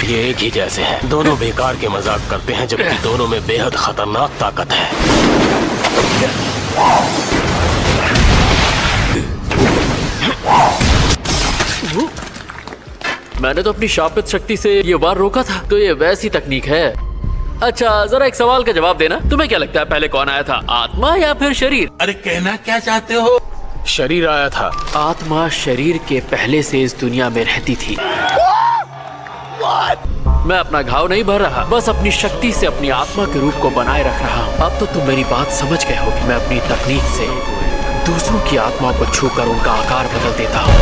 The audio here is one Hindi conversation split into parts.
ये एक ही जैसे हैं। दोनों बेकार के मजाक करते हैं, जबकि दोनों में बेहद खतरनाक ताकत है। मैंने तो अपनी शापित शक्ति से ये वार रोका था, तो ये वैसी तकनीक है। अच्छा, जरा एक सवाल का जवाब देना। तुम्हें क्या लगता है पहले कौन आया था, आत्मा या फिर शरीर? अरे कहना क्या चाहते हो? शरीर आया था। आत्मा शरीर के पहले से इस दुनिया में रहती थी। मैं अपना घाव नहीं भर रहा, बस अपनी शक्ति से अपनी आत्मा के रूप को बनाए रख रहा हूँ। अब तो तुम मेरी बात समझ गए हो कि मैं अपनी तकनीक से दूसरों की आत्मा को छूकर उनका आकार बदल देता हूँ।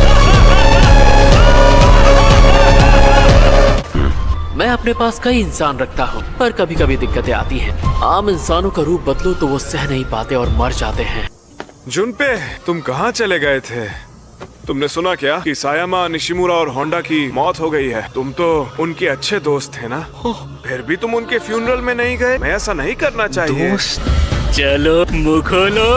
मैं अपने पास कई इंसान रखता हूँ, पर कभी कभी दिक्कतें आती हैं। आम इंसानों का रूप बदलो तो वो सह नहीं पाते और मर जाते हैं। जुनपे, तुम कहाँ चले गए थे? तुमने सुना क्या कि सायामा, निशिमुरा और होंडा की मौत हो गई है? तुम तो उनके अच्छे दोस्त थे ना? फिर भी तुम उनके फ्यूनरल में नहीं गए। मैं ऐसा नहीं करना चाहिए। दोस्त? चलो मुँह खोलो।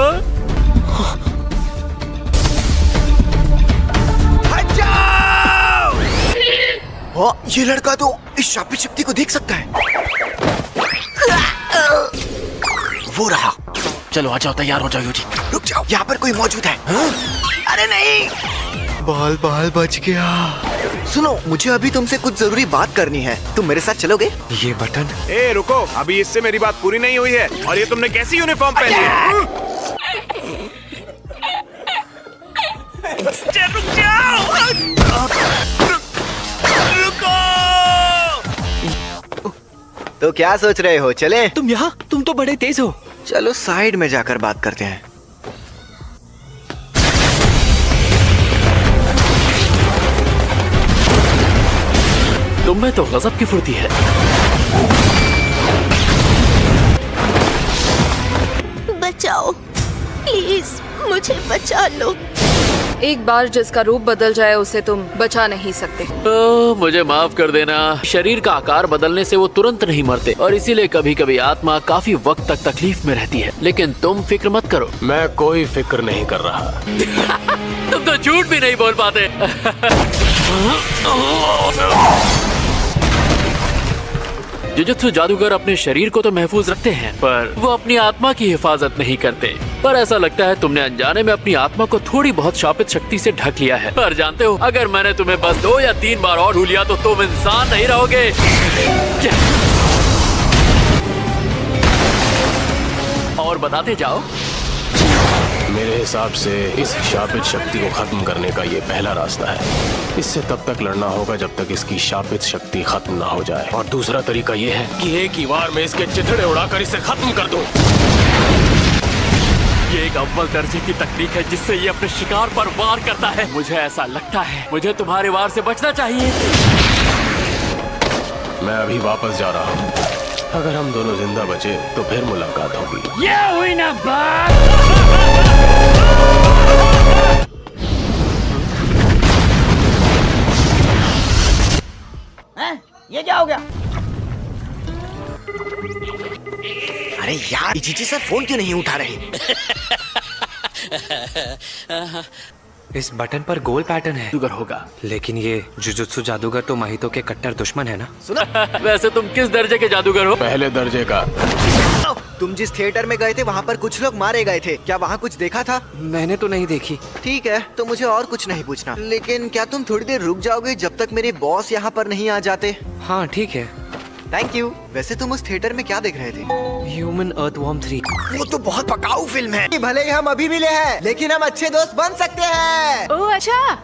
ये लड़का तो इस शापित शक्ति को देख सकता है। वो रहा। चलो आ जाओ, तैयार हो जाओ यूजी। रुक जाओ, यहाँ पर कोई मौजूद है। अरे नहीं, बाल बाल बच गया। सुनो, मुझे अभी तुमसे कुछ जरूरी बात करनी है। तुम मेरे साथ चलोगे? ये बटन। ए रुको, अभी इससे मेरी बात पूरी नहीं हुई है। और ये तुमने कैसी यूनिफॉर्म पहनी है? रुक जाओ। तो क्या सोच रहे हो, चले? तुम यहाँ? तुम तो बड़े तेज हो। चलो साइड में जाकर बात करते हैं। तुम में तो गजब की फुर्ती है। बचाओ प्लीज, मुझे बचा लो। एक बार जिसका रूप बदल जाए उसे तुम बचा नहीं सकते। मुझे माफ कर देना। शरीर का आकार बदलने से वो तुरंत नहीं मरते, और इसीलिए कभी कभी आत्मा काफी वक्त तक तकलीफ में रहती है। लेकिन तुम फिक्र मत करो। मैं कोई फिक्र नहीं कर रहा। तुम तो झूठ भी नहीं बोल पाते। जुजुत्सु जादूगर अपने शरीर को तो महफूज रखते हैं, पर वो अपनी आत्मा की हिफाजत नहीं करते। पर ऐसा लगता है तुमने अनजाने में अपनी आत्मा को थोड़ी बहुत शापित शक्ति से ढक लिया है। पर जानते हो, अगर मैंने तुम्हें बस 2 या 3 बार और छू लिया तो तुम इंसान नहीं रहोगे। और बताते जाओ। मेरे हिसाब से इस शापित शक्ति को खत्म करने का ये पहला रास्ता है। इससे तब तक लड़ना होगा जब तक इसकी शापित शक्ति खत्म ना हो जाए। और दूसरा तरीका ये है कि एक ही बार में इसके चिथड़े उड़ाकर इसे खत्म कर दूं। ये एक अव्वल दर्जे की तकनीक है जिससे ये अपने शिकार पर वार करता है। मुझे ऐसा लगता है मुझे तुम्हारे वार से बचना चाहिए। मैं अभी वापस जा रहा हूँ। अगर हम दोनों जिंदा बचे तो फिर मुलाकात होगी। ये हुई ना बात। ये क्या हो गया? अरे यार, जीजी सर फोन क्यों नहीं उठा रहे? इस बटन पर गोल पैटर्न है। जादूगर होगा। लेकिन ये जुजुत्सु जादूगर तो माहितो के कट्टर दुश्मन है ना? वैसे तुम किस दर्जे के जादूगर हो? पहले दर्जे का। तुम जिस थिएटर में गए थे वहाँ पर कुछ लोग मारे गए थे। क्या वहाँ कुछ देखा था? मैंने तो नहीं देखी। ठीक है, तो मुझे और कुछ नहीं पूछना। लेकिन क्या तुम थोड़ी देर रुक जाओगे जब तक मेरे बॉस यहाँ पर नहीं आ जाते? हाँ ठीक है। Thank you. वैसे तुम उस थिएटर में क्या देख रहे थे? Human earthworm 3। वो तो बहुत पकाऊ फिल्म है। भले ही हम अभी मिले हैं, लेकिन हम अच्छे दोस्त बन सकते हैं। ओह अच्छा।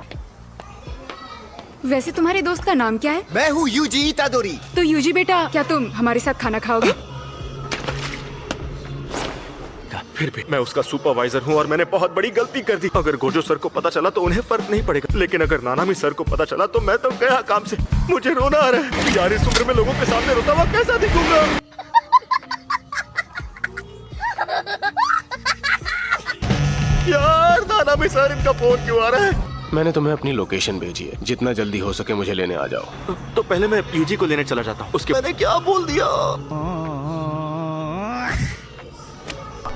वैसे तुम्हारे दोस्त का नाम क्या है? मैं हूँ यूजी इतादोरी। तो यूजी बेटा, क्या तुम हमारे साथ खाना खाओगे? फिर भी मैं उसका सुपरवाइजर हूँ और मैंने बहुत बड़ी गलती कर दी। अगर गोजो सर को पता चला तो उन्हें फर्क नहीं पड़ेगा, लेकिन अगर नानामी सर को पता चला तो मैं तो गया काम से। मुझे रोना आ रहा है यार। इस उम्र में लोगों के सामने रोता हुआ कैसा दिखूंगा? यार नानामी सर, इनका फोन क्यों आ रहा है? मैंने तुम्हें अपनी लोकेशन भेजी है। जितना जल्दी हो सके मुझे लेने आ जाओ। तो पहले मैं यूजी को लेने चला जाता हूँ। उसके मैंने क्या बोल दिया?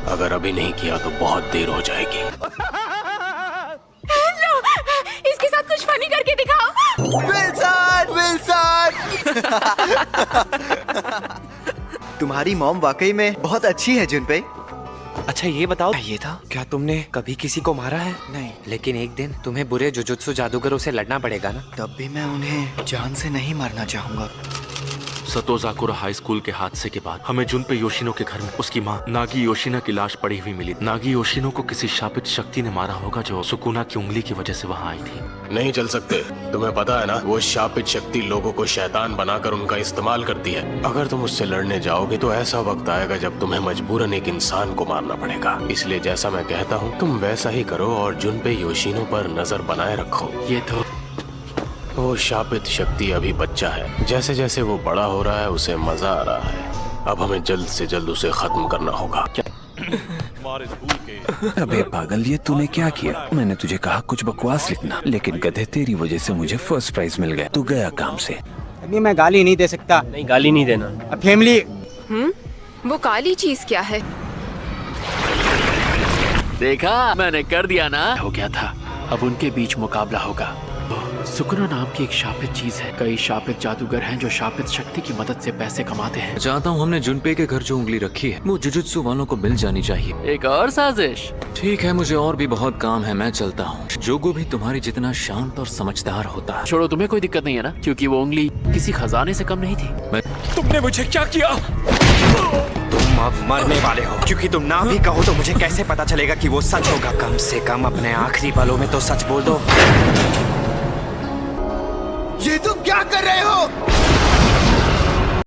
अगर अभी नहीं किया तो बहुत देर हो जाएगी। इसके साथ कुछ फनी करके दिखाओ। Wilson, Wilson. तुम्हारी मॉम वाकई में बहुत अच्छी है जुनपे। अच्छा ये बताओ, ये था? क्या तुमने कभी किसी को मारा है? नहीं। लेकिन एक दिन तुम्हें बुरे जुजुत्सु जादूगरों से लड़ना पड़ेगा ना? तब भी मैं उन्हें जान से नहीं मारना चाहूंगा। सतोजाकुरा हाई स्कूल के हादसे के बाद हमें जुनपे योशिनो के घर में उसकी माँ नागी योशिना की लाश पड़ी हुई मिली। नागी योशिनो को किसी शापित शक्ति ने मारा होगा जो सुकुना की उंगली की वजह से वहाँ आई थी। नहीं चल सकते, तुम्हें पता है ना, वो शापित शक्ति लोगों को शैतान बनाकर उनका इस्तेमाल करती है। अगर तुम उससे लड़ने जाओगे तो ऐसा वक्त आएगा जब तुम्हें मजबूरन एक इंसान को मारना पड़ेगा। इसलिए जैसा मैं कहता हूँ तुम वैसा ही करो और जुनपे योशिनो पर नजर बनाए रखो। ये तो वो शापित शक्ति अभी बच्चा है, जैसे जैसे वो बड़ा हो रहा है उसे मजा आ रहा है। अब हमें जल्द से जल्द उसे खत्म करना होगा। अबे पागल, ये तूने क्या किया? मैंने तुझे कहा कुछ बकवास लिखना, लेकिन गधे तेरी वजह से मुझे फर्स्ट प्राइज मिल गया। तू गया काम से। अभी मैं गाली नहीं दे सकता। नहीं, गाली नहीं देना। अब फैमिली। वो काली चीज क्या है? देखा, मैंने कर दिया ना। हो गया था, अब उनके बीच मुकाबला होगा। सुकुना नाम की एक शापित चीज है। कई शापित जादूगर हैं जो शापित शक्ति की मदद से पैसे कमाते हैं। चाहता हूँ हमने जुनपे के घर जो उंगली रखी है वो जुजुत्सु वालों को मिल जानी चाहिए। एक और साजिश। ठीक है, मुझे और भी बहुत काम है, मैं चलता हूँ। जोगो भी तुम्हारी जितना शांत और समझदार होता है। छोड़ो, तुम्हें कोई दिक्कत नहीं है ना, क्योंकि वो उंगली किसी खजाने से कम नहीं थी। तुमने मुझे क्या किया? तुम अब मरने वाले हो, क्योंकि तुम ना भी कहो तो मुझे कैसे पता चलेगा कि वो सच होगा? कम से कम अपने आखिरी पलों में तो सच बोल दो। ये तुम क्या कर रहे हो?